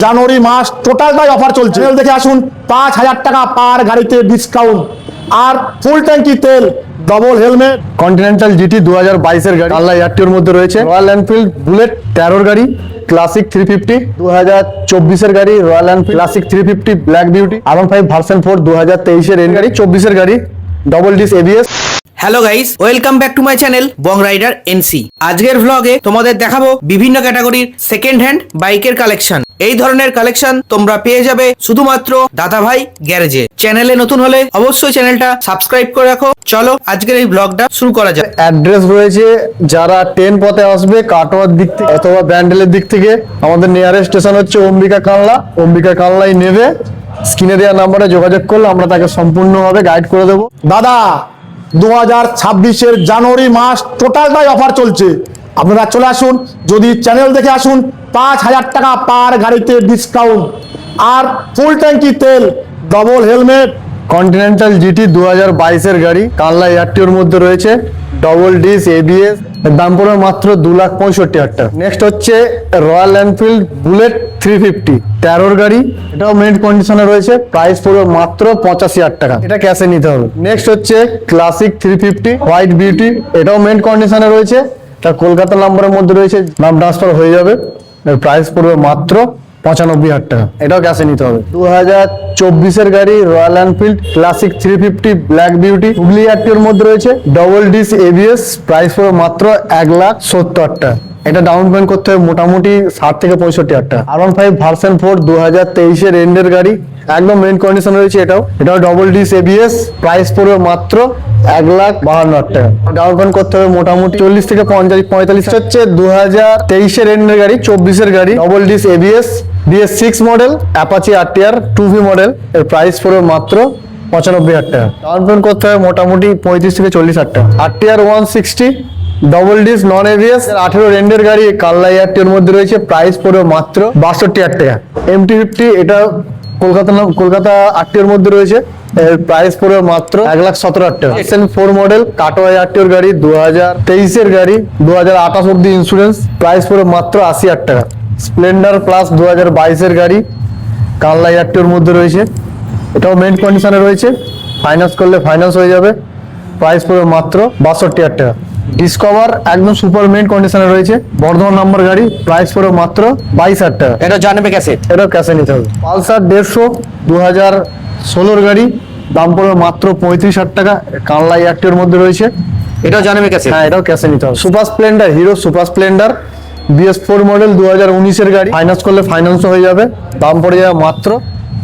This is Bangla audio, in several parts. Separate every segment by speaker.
Speaker 1: জানুয়ারি মাস টোটালটাই অফার চলছে। দেখে আসুন 5,000 টাকা পার গাড়িতে ডিসকাউন্ট আর ফুল ট্যাঙ্কি তেল, ডবল হেলমেট।
Speaker 2: কন্টিনেন্টাল জিটি 2022 এর গাড়ি আল্লাহ এয়ারটিওর মধ্যে রয়েছে। রয়্যাল এনফিল্ড বুলেট 13 গাড়ি, ক্লাসিক 350 2024 এর গাড়ি, Royal Enfield classic 350 black beauty, R15 version 4 2023 এর গাড়ি, 24 এর গাড়ি, double disc ABS.
Speaker 3: Hello guys, welcome back to my channel Bong rider NC. আজকের ভ্লগে তোমাদের দেখাবো বিভিন্ন ক্যাটাগরির সেকেন্ড হ্যান্ড বাইকের কালেকশন। এই ধরনের কালেকশন তোমরা পেয়ে যাবে শুধুমাত্র দাদাভাই গ্যারেজে। চ্যানেলে নতুন হলে অবশ্যই চ্যানেলটা সাবস্ক্রাইব করে রাখো। চলো আজকের এই ব্লগটা শুরু করা যাক।
Speaker 2: অ্যাড্রেস রয়েছে, যারা ট্রেন পথে আসবে কাটোয়ার দিক থেকে অথবা ব্যান্ডেলের দিক থেকে, আমাদের নিয়ারেস্ট স্টেশন হচ্ছে অম্বিকা কানলা। অম্বিকা কানলাই নেবে, স্ক্রিনে দেওয়া নাম্বারে যোগাযোগ করলে আমরা তাকে সম্পূর্ণভাবে গাইড করে দেবো।
Speaker 1: দাদা 2026-এর জানুয়ারি মাস টোটালটাই অফার চলছে। আপনারা চলে আসুন, যদি চ্যানেল দেখে আসুন 5,000 টাকা পার গাড়িতে ডিসকাউন্ট আর ফুল ট্যাঙ্কি তেল, ডবল হেলমেট।
Speaker 2: কন্টিনেন্টাল জিটি 2022 এর গাড়ি কানলা এয়ারটিওর মধ্যে রয়েছে, ডবল ডিস এবিএস, দাম পড়বে মাত্র 2,65,000 টাকা। নেক্সট হচ্ছে রয়্যাল এনফিল্ড বুলেট 350 13 গাড়ি, এটাও মেরিট কন্ডিশনে রয়েছে, প্রাইস পড়বে মাত্র 85,000 টাকা, এটা ক্যাশে নিতে হবে। নেক্সট হচ্ছে ক্লাসিক 350 হোয়াইট বিউটি, এটাও মেরিট কন্ডিশনে রয়েছে, এটা কলকাতা নাম্বারের মধ্যে রয়েছে, নাম ট্রান্সফার হয়ে যাবে, এর প্রাইস পড়বে মাত্র 95,000 টাকা, এটাও ক্যাশে নিতে হবে। 2024 এর গাড়ি Royal Enfield classic 350 black beauty Hooghly এয়ারটিওর মধ্যে রয়েছে, ডবল ডিস এবিএস, প্রাইস পড়বে মাত্র 1,70,000 টাকা, এটা ডাউন পেমেন্ট করতে হবে মোটামুটি 60 থেকে 65,000 টাকা। R15 ভার্সন 4 2023 এর এন্ডের গাড়ি, একদম মেইন কন্ডিশন রয়েছে, এটাও ডবল ডিস এবিএস, প্রাইস পড়বে মাত্র 1,52,000 টাকা, ডাউন পেমেন্ট করতে হবে মোটামুটি 40 থেকে 45। হচ্ছে 2023 এর এন্ডের গাড়ি, 24 এর গাড়ি, double disc ABS, BS6 model, Apache RTR 2V model, এর প্রাইস পড়বে মাত্র 95,000 টাকা, ডাউন পেমেন্ট করতে হবে মোটামুটি 35 থেকে 40,000 টাকা। RTR 160 double disc non ABS 18 রেন্ডের গাড়ি কানলা এয়ারটিওর মধ্যে রয়েছে, প্রাইস পড়বে মাত্র 62,000 টাকা। MT50 এটা কলকাতা RTOর মধ্যে রয়েছে, এর প্রাইস পড়বে মাত্র 1,17,000 টাকা। SN4 মডেল কাটোয়া এয়ারটিওর গাড়ি, 2023 এর গাড়ি, 2028 অব্দি ইন্স্যুরেন্স, প্রাইস পড়বে মাত্র 80,000 টাকা। স্প্লেন্ডার প্লাস 2022 এর গাড়ি কানলা এয়ারটিওর মধ্যে রয়েছে, এটাও মেইন কন্ডিশনে রয়েছে, ফাইন্যান্স করলে ফাইন্যান্স হয়ে যাবে, প্রাইস পড়বে মাত্র 62,000 টাকা। ডিসকভার একদম সুপার মেইন কন্ডিশনে রয়েছে, বর্ধমান নাম্বার গাড়ি, প্রাইস পড়বে মাত্র 22,000 টাকা,
Speaker 3: এটা জানবে ক্যাসে,
Speaker 2: এটাও ক্যাশে নিতে হবে। পালসার 150 2016 গাড়ি, দাম পড়বে মাত্র 35,000 টাকা, কানলা এয়ারটিওর মধ্যে রয়েছে,
Speaker 3: এটাও জানবে ক্যাসে।
Speaker 2: হ্যাঁ এটাও ক্যাশে নিতে হবে। Super Splendor hero super Splendor BS4 model 2019 এর গাড়ি, ফাইন্যান্স করলে ফাইন্যান্স হয়ে যাবে, দাম পড়ে যাবে মাত্র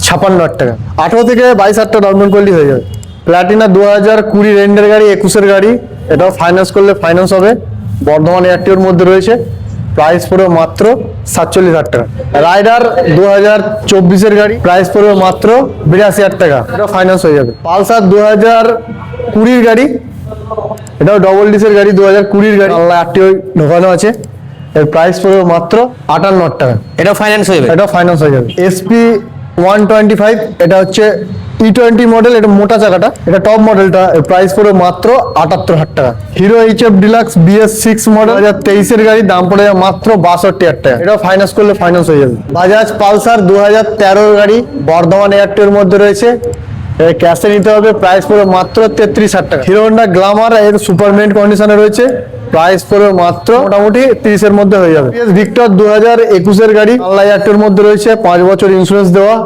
Speaker 2: 56,000 টাকা, 18 থেকে 22,000 টাকা ডাউন পেমেন্ট করলেই হয়ে যাবে। প্লাটিনা 2020 রেন্ডের গাড়ি, 21 এর গাড়ি, এটাও ফাইন্যান্স করলে ফাইন্যান্স হবে, বর্ধমান এয়ারটিওর মধ্যে রয়েছে, প্রাইস পড়বে মাত্র 47,000 টাকা। রাইডার 2024 এর গাড়ি, প্রাইস পড়বে মাত্র 82,000 টাকা, এটা ফাইন্যান্স হয়ে যাবে। পালসার 2020 গাড়ি, এটাও ডবল ডিসের গাড়ি, 2020 গাড়ি, আল্লাহ RTO ঢোকানো আছে, এর প্রাইস পড়বে মাত্র 58,000 টাকা,
Speaker 3: এটাও ফাইন্যান্স হয়ে যাবে,
Speaker 2: এটাও ফাইন্যান্স হয়ে যাবে। SP 125 এটা হচ্ছে E20 মডেল, এটা মোটা চাকাটা, এটা টপ মডেলটা, প্রাইস পড়বে মাত্র 78,000 টাকা। Hero HF deluxe BS6 model 2023 এর গাড়ি, দাম পড়ে যাবে মাত্র 62,000 টাকা, এটাও ফাইন্যান্স করলে ফাইন্যান্স হয়ে যাবে। বাজাজ পালসার 2013 গাড়ি, বর্ধমান এয়ারটিওর মধ্যে রয়েছে, ক্যাশে নিতে হবে, প্রাইস পড়বে মাত্র 33,000 টাকা। হিরো হোন্ডা গ্ল্যামার এর সুপার মেইন কন্ডিশনে রয়েছে, প্রাইস পড়বে মাত্র মোটামুটি 30 এর মধ্যে হয়ে যাবে। ভিক্টর 2021 এর গাড়ি, কানলা এয়ারটিওর মধ্যে রয়েছে, 5 বছর ইন্স্যুরেন্স দেওয়া,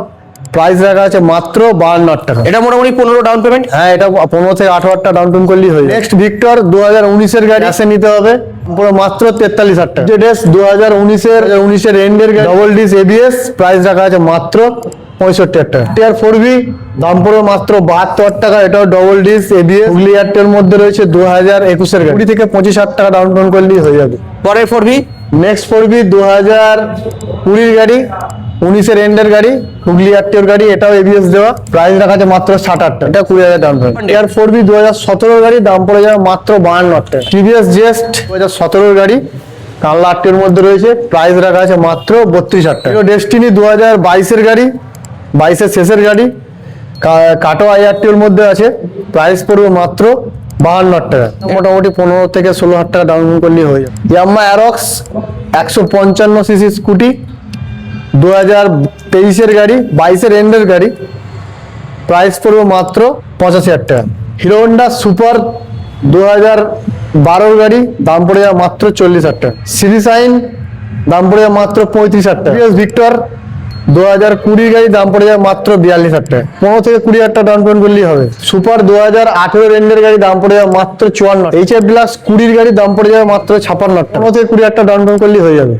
Speaker 2: প্রাইস রাখা আছে মাত্র 52,000 টাকা,
Speaker 3: এটা মোটামুটি 15 ডাউন পেমেন্ট।
Speaker 2: হ্যাঁ এটা 15 থেকে 18,000 টাকা ডাউন পেমেন্ট করলেই হয়ে যাবে। নেক্সট ভিক্টর 2019 এর গাড়ি, ক্যাশে নিতে হবে, পুরো মাত্র 43,000 টাকা। জেডএস 2019 এর এন্ডের গাড়ি, ডবল ডিস এবিএস, প্রাইস রাখা আছে মাত্র 65,000 টাকা। টিআর 4V দাম পড়বে মাত্র 72,000 টাকা, এটাও double disc ABS, Hooghly Airtel মধ্যে রয়েছে, 2021 এর গাড়ি, 20 থেকে 25,000 টাকা ডাউন পেমেন্ট করলেই হয়ে যাবে।
Speaker 3: পরের 4V,
Speaker 2: নেক্সট 4V 2020 গাড়ি, 19 এর এন্ডের গাড়ি, হুগলি এয়ারটেল গাড়ি, এটাও এবিএস দেওয়া, প্রাইস রাখা আছে মাত্র 60,000 টাকা, এটা 20,000 ডাউন পেমেন্ট। টিআর 4V 2017 গাড়ি, দাম পড়ে যাবে মাত্র 52,000 টাকা। টিভিএস জেস্ট 2017 গাড়ি, কানলা RTOর মধ্যে রয়েছে, প্রাইস রাখা আছে মাত্র 32,000 টাকা। ডেস্টিনি 2022 এর গাড়ি, 22 এর শেষের গাড়ি, কাটোয়া IRTOর মধ্যে আছে, প্রাইস পড়বে মাত্র 52,000 টাকা, মোটামুটি 15 থেকে 16,000 টাকা ডাউন পেমেন্ট করলেই হয়ে যাবে। ইয়াম্মা অ্যারক্স 155cc স্কুটি, 2023-এর গাড়ি, 22-এর এন্ডের গাড়ি, প্রাইস পড়বে মাত্র 85,000 টাকা। হিরো হন্ডা সুপার 2012 গাড়ি, দাম পড়ে যাবে মাত্র 40,000 টাকা। সিটি শাইন দাম পড়ে যাবে মাত্র 35,000 টাকা। টিভিএস ভিক্টর 2020 গাড়ি, দাম পড়ে যাবে মাত্র 42,000 টাকা। 15 থেকে 20,000 টাকা ডাউন পেমেন্ট করলেই হবে। সুপার 2018 এন্ডের গাড়ি, দাম পড়ে যাবে মাত্র 54। এইচএফ ডিলাক্স 20 গাড়ি, দাম পড়ে যাবে মাত্র 56 টাকা। 15 থেকে 20,000 টাকা ডাউন পেমেন্ট করলেই হয়ে যাবে।